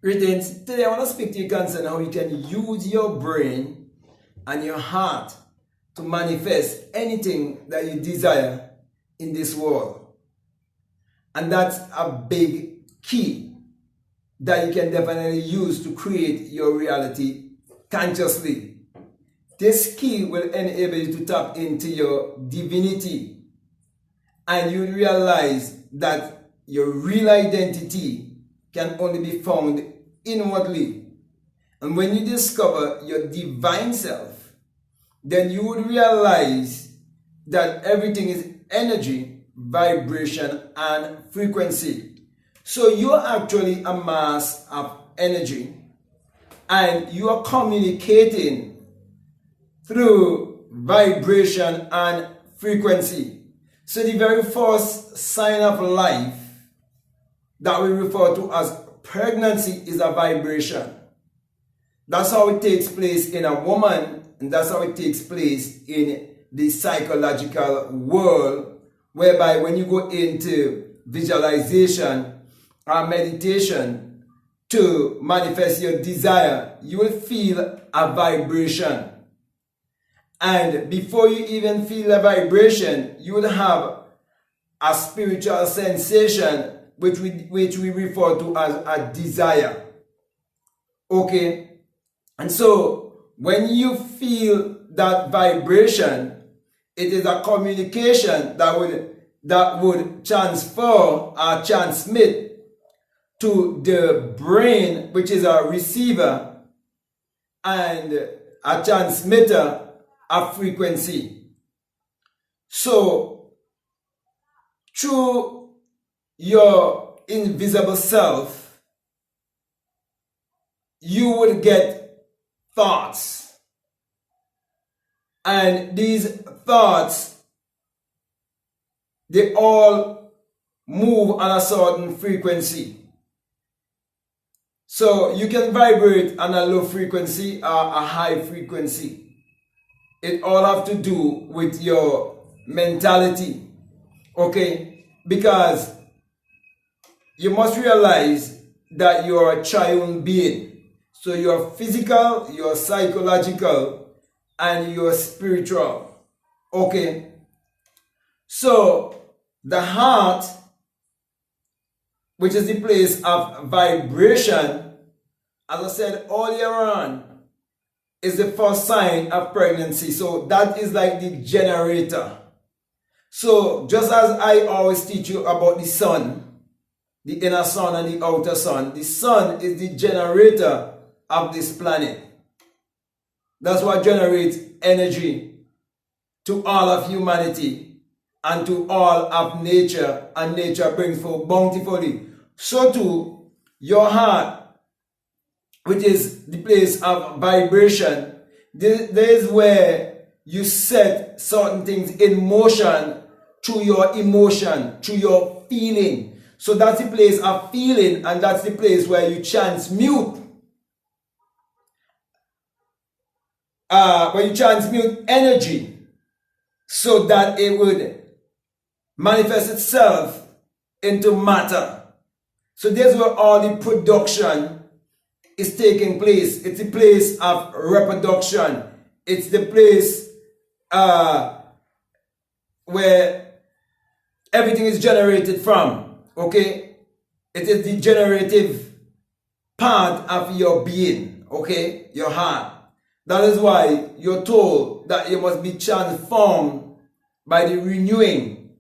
Greetings. Today I want to speak to you concerning how you can use your brain and your heart to manifest anything that you desire in this world. And that's a big key that you can definitely use to create your reality consciously. This key will enable you to tap into your divinity, and you realize that your real identity can only be found inwardly. And when you discover your divine self, then you would realize that everything is energy, vibration, and frequency. So you're actually a mass of energy, and you are communicating through vibration and frequency. So the very first sign of life that we refer to as pregnancy is a vibration. That's how it takes place in a woman, and that's how it takes place in the psychological world, whereby when you go into visualization or meditation to manifest your desire, you will feel a vibration. And before you even feel a vibration, you will have a spiritual sensation which we refer to as a desire. Okay? And so, when you feel that vibration, it is a communication that would transfer or transmit to the brain, which is a receiver and a transmitter of frequency. So, through your invisible self, you would get thoughts. And these thoughts, they all move on a certain frequency. So you can vibrate on a low frequency or a high frequency. It all have to do with your mentality. Okay? Because you must realize that you are a triune being. So you are physical, you are psychological, and you are spiritual. Okay? So the heart, which is the place of vibration, as I said earlier on, is the first sign of pregnancy. So that is like the generator. So just as I always teach you about the sun, the inner sun and the outer sun, the sun is the generator of this planet. That's what generates energy to all of humanity and to all of nature, and nature brings forth bountifully. So too, your heart, which is the place of vibration, there is where you set certain things in motion through your emotion, through your feeling. So that's the place of feeling, and that's the place where you transmute. Energy so that it would manifest itself into matter. So there's where all the production is taking place. It's the place of reproduction. It's the place where everything is generated from. Okay? It is the generative part of your being. Okay? Your heart. That is why you're told that you must be transformed by the renewing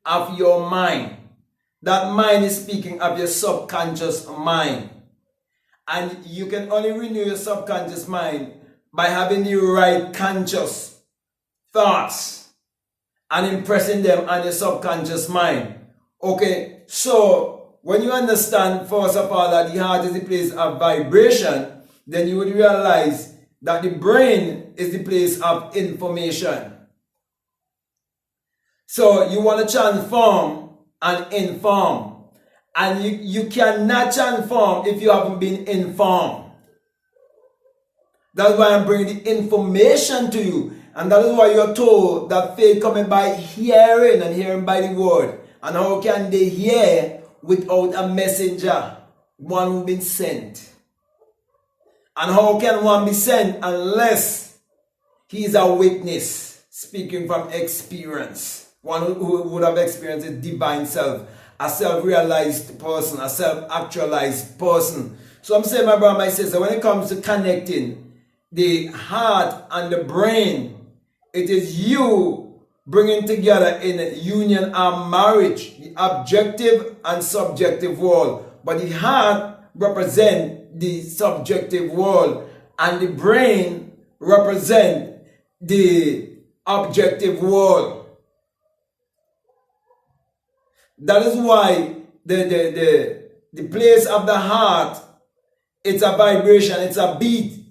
of your mind. That mind is speaking of your subconscious mind. And you can only renew your subconscious mind by having the right conscious thoughts and impressing them on your subconscious mind. Okay, so when you understand, first of all, that the heart is the place of vibration, then you would realize that the brain is the place of information. So you want to transform and inform. And you cannot transform if you haven't been informed. That's why I'm bringing the information to you. And that is why you're told that faith coming by hearing, and hearing by the word. And how can they hear without a messenger? one who's been sent. And how can one be sent unless he is a witness, speaking from experience? One who would have experienced a divine self, a self-realized person, a self-actualized person. So I'm saying, my brother, my sister, when it comes to connecting the heart and the brain, it is you bringing together in union and marriage, the objective and subjective world. But the heart represents the subjective world, and the brain represents the objective world. That is why the place of the heart, it's a vibration, it's a beat.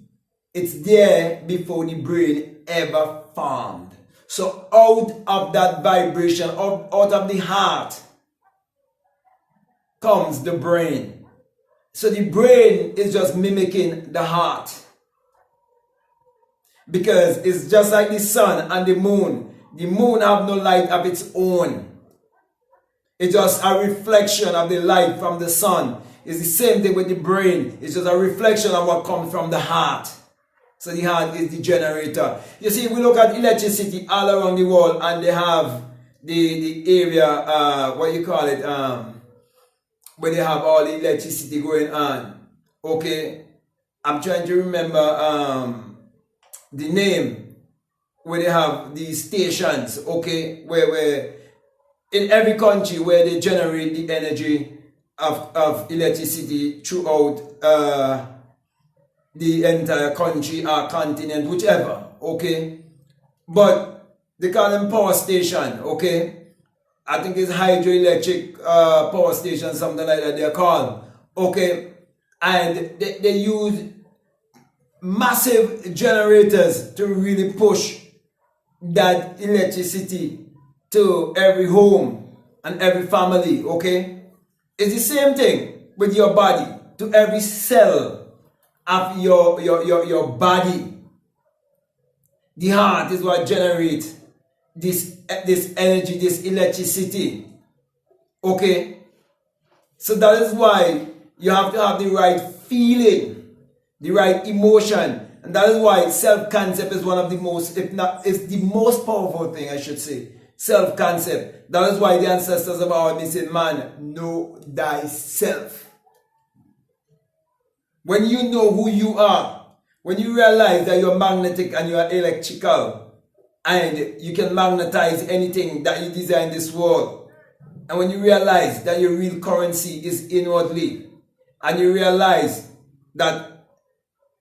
It's there before the brain ever formed. So out of that vibration, out of the heart, comes the brain. So the brain is just mimicking the heart. Because it's just like the sun and the moon. The moon have no light of its own. It's just a reflection of the light from the sun. It's the same thing with the brain. It's just a reflection of what comes from the heart. So the heart is the generator. You see, we look at electricity all around the world, and they have the area, what you call it, where they have all the electricity going on. Okay, I'm trying to remember the name where they have these stations. Okay, where in every country where they generate the energy of electricity throughout the entire country or continent, whichever. Okay, but they call them power station. Okay, I think it's hydroelectric power station, something like that they're called. Okay, and they use massive generators to really push that electricity to every home and every family. Okay, it's the same thing with your body, to every cell of your body. The heart is what generates this energy, this electricity. Okay, so that is why you have to have the right feeling, the right emotion, and that is why self-concept is one of the most, if not, it's the most powerful thing, I should say. Self-concept. That is why the ancestors of our day said, man, know thyself. When you know who you are, when you realize that you're magnetic and you're electrical, and you can magnetize anything that you desire in this world, and when you realize that your real currency is inwardly, and you realize that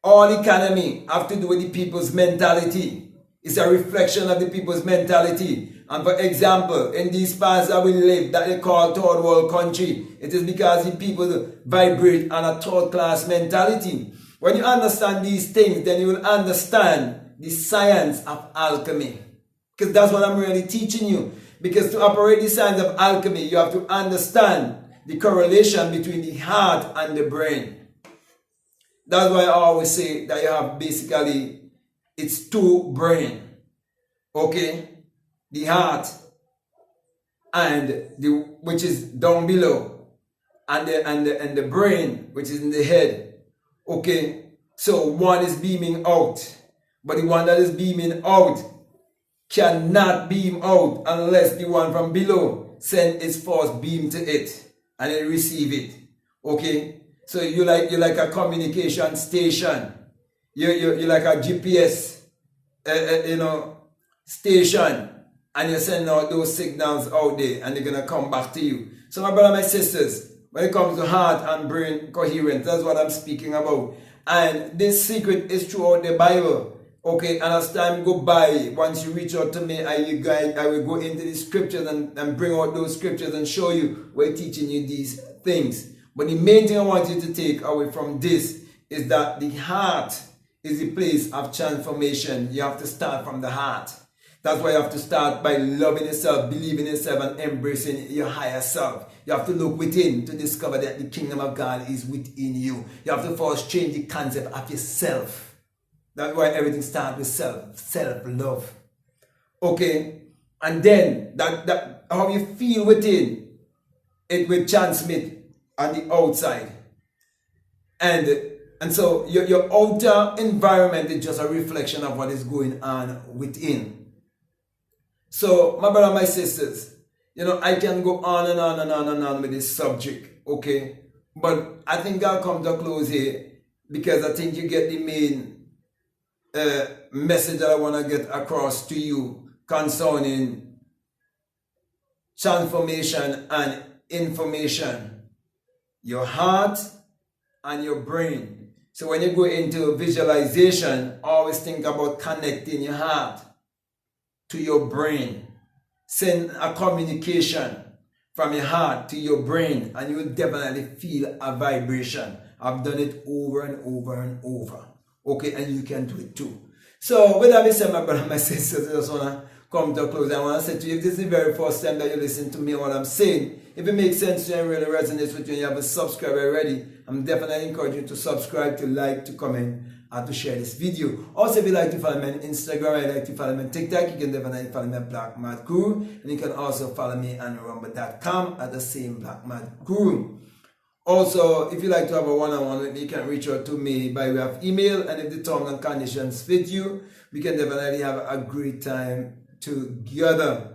all economy have to do with the people's mentality, it's a reflection of the people's mentality. And for example, in these parts that we live, that they call third world country, it is because the people vibrate on a third class mentality. When you understand these things, then you will understand the science of alchemy. Because that's what I'm really teaching you. Because to operate the science of alchemy, you have to understand the correlation between the heart and the brain. That's why I always say that you have basically, it's two brain. Okay? The heart and which is down below, and the brain, which is in the head. Okay, so one is beaming out, but the one that is beaming out cannot beam out unless the one from below send its force beam to it and it receive it. Okay, so you're like a communication station. You're like a GPS, station. And you send out those signals out there, and they're going to come back to you. So my brother, my sisters, when it comes to heart and brain coherence, that's what I'm speaking about. And this secret is throughout the Bible. Okay, and as time go by, once you reach out to me, I will go into the scriptures and bring out those scriptures and show you, we're teaching you these things. But the main thing I want you to take away from this is that the heart is the place of transformation. You have to start from the heart. That's why you have to start by loving yourself, believing yourself, and embracing your higher self. You have to look within to discover that the kingdom of God is within you. You have to first change the concept of yourself. That's why everything starts with self-love. Okay? And then, that how you feel within, it will transmit on the outside. And so your outer environment is just a reflection of what is going on within. So my brother, my sisters, I can go on and on and on and on with this subject, okay? But I think I'll come to a close here, because I think you get the main message that I want to get across to you concerning transformation and information. Your heart and your brain. So when you go into visualization, always think about connecting your heart to your brain. Send a communication from your heart to your brain, and you will definitely feel a vibration. I've done it over and over and over. Okay, and you can do it too. So with that being said, my brother, my sisters, I just want to come to a close. I want to say to you, if this is the very first time that you listen to me and what I'm saying, if it makes sense to you and really resonates with you and you haven't subscribed already, I'm definitely encouraging you to subscribe, to like, to comment, and to share this video. Also, if you like to follow me on Instagram, I like to follow me on TikTok, you can definitely follow me at BlackMadGuru, and you can also follow me on rumble.com at the same BlackMadGuru. Also, if you like to have a one-on-one with me, you can reach out to me by way of email, and if the terms and conditions fit you, we can definitely have a great time together.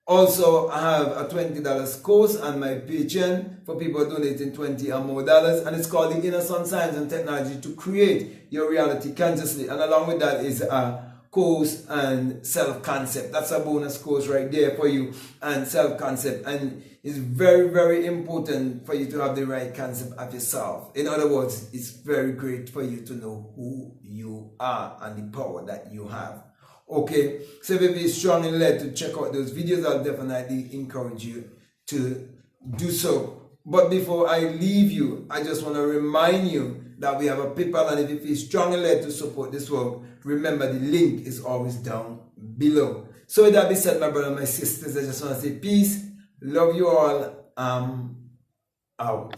Also, I have a $20 course on my Patreon for people donating $20 or more, and it's called The Inner Sun Science and Technology to Create Your Reality Consciously. And along with that is a course and self-concept. That's a bonus course right there for you, and self-concept. And it's very, very important for you to have the right concept of yourself. In other words, it's very great for you to know who you are and the power that you have. Okay, so if you feel strongly led to check out those videos, I'll definitely encourage you to do so. But before I leave you, I just want to remind you that we have a PayPal, and if you feel strongly led to support this work, remember the link is always down below. So with that being said, my brother, my sisters, I just want to say peace, love you all, out.